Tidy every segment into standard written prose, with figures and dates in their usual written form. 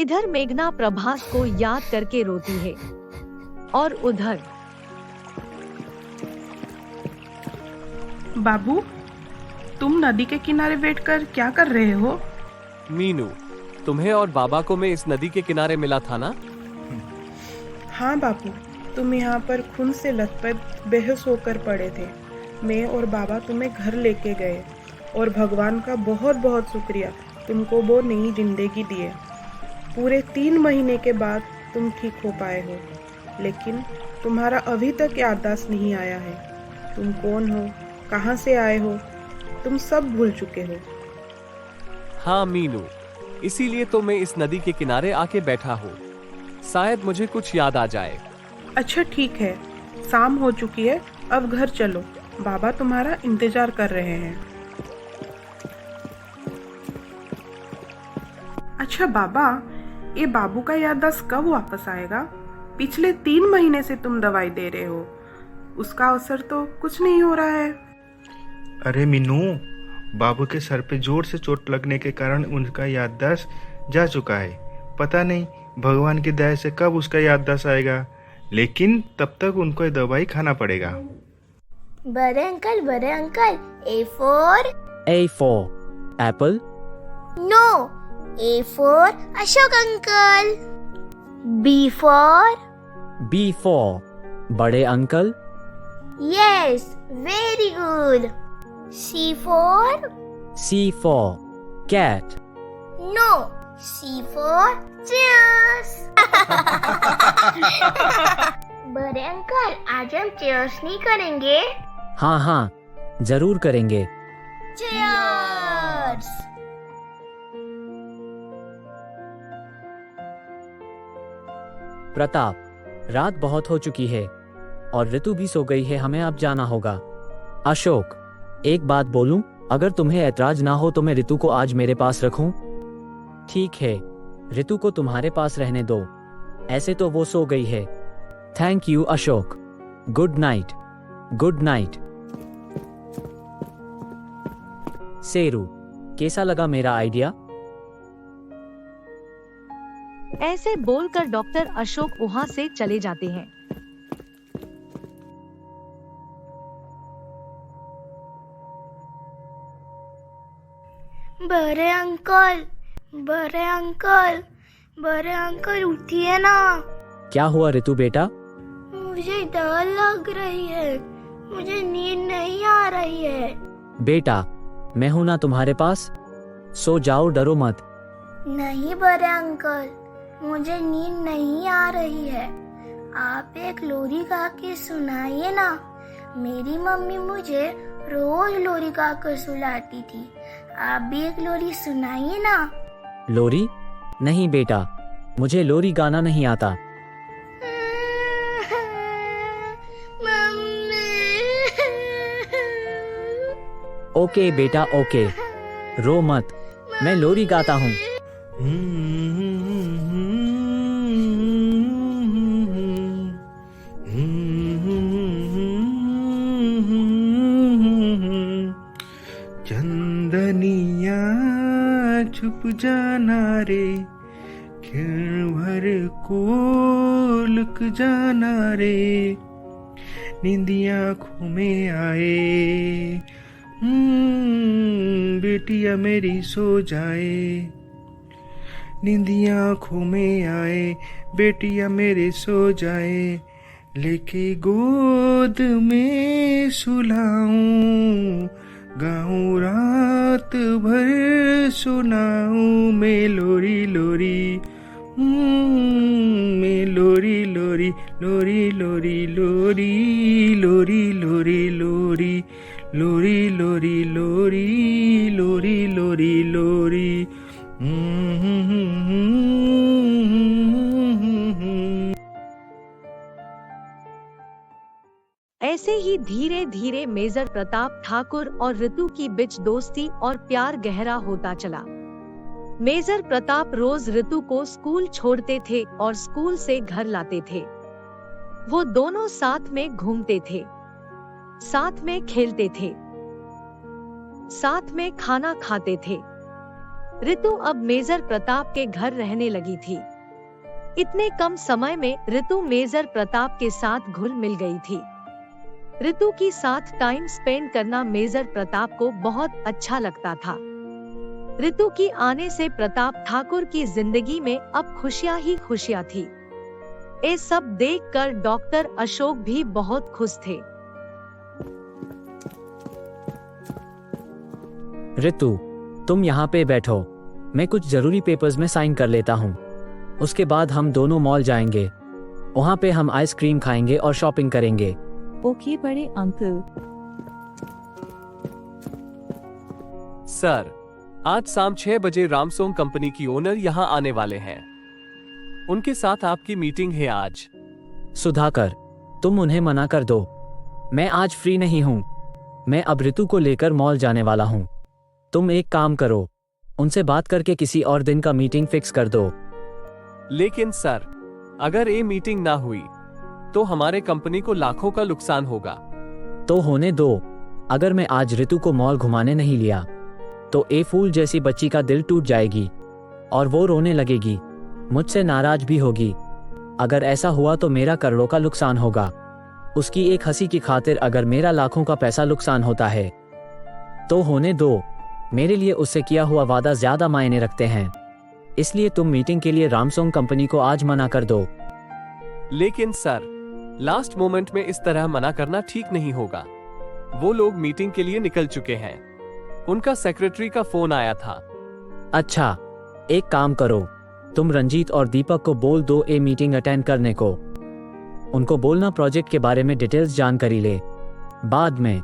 इधर मेघना प्रभास को याद करके रोती है और उधर बाबू, तुम नदी के किनारे बैठकर क्या कर रहे हो? मीनू, तुम्हें और बाबा को मैं इस नदी के किनारे मिला था ना? हाँ बाबू, तुम यहाँ पर खून से लथपथ बेहोश होकर पड़े थे। मैं और बाबा तुम्हें घर लेके गए और भगवान का बहुत बहुत शुक्रिया, तुमको वो नई जिंदगी दिए। पूरे 3 महीने के बाद तुम ठीक हो पाए हो, लेकिन तुम्हारा अभी तक याददाश्त नहीं आया है। तुम कौन हो, कहाँ से आए हो, तुम सब भूल चुके हो। हाँ मीनू, इसीलिए तो मैं इस नदी के किनारे आके बैठा हूँ। शायद मुझे कुछ याद आ जाए। अच्छा ठीक है, शाम हो चुकी है, अब घर चलो, बाबा तुम्हारा इंतजार कर रहे हैं। अच्छा बाबा, ये बाबू का याददाश्त कब वापस आएगा? पिछले 3 महीने से तुम दवाई दे रहे हो, उसका असर तो कुछ नहीं हो रहा है। अरे मीनू, बाबू के सर पे जोर से चोट लगने के कारण उनका याददाश्त जा चुका है। पता नहीं भगवान की दया से कब उसका याददाश्त आएगा, लेकिन तब तक उनको दवाई खाना पड़ेगा। बड़े uncle, A for apple. no, A for Ashok uncle. B for बड़े uncle. yes, very good। C for cat. no, C for cheers। बड़े अंकल, आज हम cheers नहीं करेंगे? हाँ, जरूर करेंगे। cheers। प्रताप, रात बहुत हो चुकी है और ऋतु भी सो गई है, हमें अब जाना होगा। अशोक, एक बात बोलूं, अगर तुम्हें ऐतराज ना हो तो मैं ऋतु को आज मेरे पास रखूं? ठीक है, ऋतु को तुम्हारे पास रहने दो, ऐसे तो वो सो गई है। Thank you Ashok. Good night. सेरू, कैसा लगा मेरा आइडिया? ऐसे बोलकर डॉक्टर अशोक वहां से चले जाते हैं। बड़े अंकल उठिए ना। क्या हुआ ऋतु बेटा? मुझे डर लग रही है, मुझे नींद नहीं आ रही है। बेटा, मैं हूं ना तुम्हारे पास, सो जाओ, डरो मत। नहीं बड़े अंकल, मुझे नींद नहीं आ रही है। आप एक लोरी गा के सुनाइए ना। मेरी मम्मी मुझे रोज लोरी गा कर सुलाती थी। आप भी एक लोरी सुनाइए ना। लोरी? नहीं बेटा, मुझे लोरी गाना नहीं आता। ओके बेटा, ओके, रो मत, मैं लोरी गाता हूँ। चंदनिया छुप जाना रे, क्षण भर को लुक जाना रे, नींदिया आँखों में आए, बेटिया मेरी सो जाए, नींदिया आँखों में आए, बेटिया मेरी सो जाए, लेके गोद में सुलाऊं, गाऊं रात भर सुनाऊं, मैं लोरी लोरी, मैं लोरी लोरी लोरी लोरी लोरी लोरी लोरी लोरी लोरी लोरी लोरी लोरी लोरी लोरी। ऐसे ही धीरे धीरे मेजर प्रताप ठाकुर और ऋतु की बीच दोस्ती और प्यार गहरा होता चला। मेजर प्रताप रोज ऋतु को स्कूल छोड़ते थे और स्कूल से घर लाते थे। वो दोनों साथ में घूमते थे, साथ में खेलते थे, साथ में खाना खाते थे ऋतु अब मेजर प्रताप के घर रहने लगी थी। इतने कम समय में ऋतु मेजर प्रताप के साथ घुल मिल गई थी। ऋतु की साथ टाइम स्पेंड करना मेजर प्रताप को बहुत अच्छा लगता था। ऋतु की आने से प्रताप ठाकुर की जिंदगी में अब खुशियां ही खुशियां थी। ये सब देखकर डॉक्टर अशोक भी बहुत खुश थे। ऋतु, तुम यहाँ पे बैठो, मैं कुछ जरूरी पेपर्स में साइन कर लेता हूँ। उसके बाद हम दोनों मॉल जाएंगे। वहाँ पे हम आइसक्रीम खाएंगे और शॉपिंग करेंगे। ओके बड़े अंकल। सर, आज शाम 6 बजे रामसोंग कंपनी की ओनर यहाँ आने वाले हैं। उनके साथ आपकी मीटिंग है आज। सुधाकर, तुम उन्हें मना कर दो। मैं आज फ्री नहीं हूँ। मैं अब ऋतु को लेकर मॉल जाने वाला हूँ। तुम एक काम करो, उनसे बात करके किसी और दिन का मीटिंग फिक्स कर दो। लेकिन सर, अगर ये मीटिंग ना हुई तो हमारे कंपनी को लाखों का नुकसान होगा। तो होने दो। अगर मैं आज ऋतु को मॉल घुमाने नहीं लिया तो ए फूल जैसी बच्ची का दिल टूट जाएगी और वो रोने लगेगी, मुझसे नाराज भी होगी। अगर ऐसा हुआ तो मेरा करोड़ों का नुकसान होगा। उसकी एक हंसी की खातिर अगर मेरा लाखों का पैसा नुकसान होता है तो होने दो। मेरे लिए उससे किया हुआ वादा ज्यादा मायने रखते हैं। इसलिए तुम मीटिंग के लिए रामसोंग कंपनी को आज मना कर दो। लेकिन सर, लास्ट मोमेंट में इस तरह मना करना ठीक नहीं होगा। वो लोग मीटिंग के लिए निकल चुके हैं। उनका सेक्रेटरी का फोन आया था। अच्छा, एक काम करो, तुम रंजीत और दीपक को बोल दो ये मीटिंग अटेंड करने को। उनको बोलना प्रोजेक्ट के बारे में डिटेल्स जानकारी ले। बाद में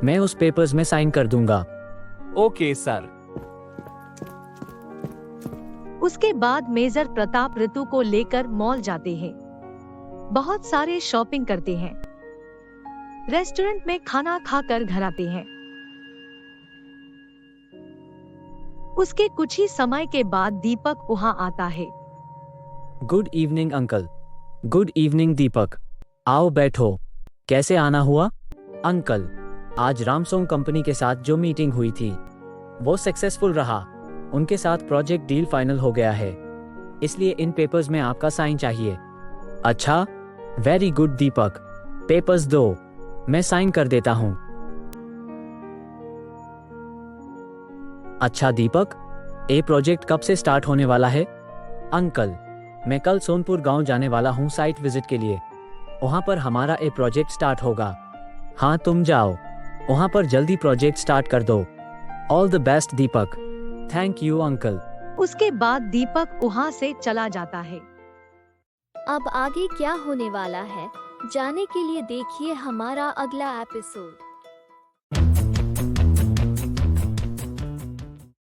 मैं उस पेपर्स में साइन कर दूंगा। Okay sir. उसके बाद मेजर प्रताप ऋतु को लेकर मॉल जाते हैं। बहुत सारे शॉपिंग करते हैं। रेस्टोरेंट में खाना खाकर घर आते हैं। उसके कुछ ही समय के बाद दीपक वहाँ आता है। Good evening uncle. Good evening Deepak. आओ बैठो। कैसे आना हुआ? अंकल, आज रामसोंग कंपनी के साथ जो मीटिंग हुई थी वो सक्सेसफुल रहा। उनके साथ प्रोजेक्ट डील फाइनल हो गया है, इसलिए इन पेपर्स में आपका साइन चाहिए। अच्छा, वेरी गुड दीपक। पेपर्स दो, मैं साइन कर देता हूँ। अच्छा दीपक, ये प्रोजेक्ट कब से स्टार्ट होने वाला है? अंकल, मैं कल सोनपुर गांव जाने वाला हूँ साइट विजिट के लिए। वहाँ पर हमारा ये प्रोजेक्ट स्टार्ट होगा। हाँ, तुम जाओ, वहाँ पर जल्दी प्रोजेक्ट स्टार्ट कर दो। All the best Deepak. Thank you uncle. उसके बाद दीपक वहाँ से चला जाता है। अब आगे क्या होने वाला है जानने के लिए देखिए हमारा अगला एपिसोड।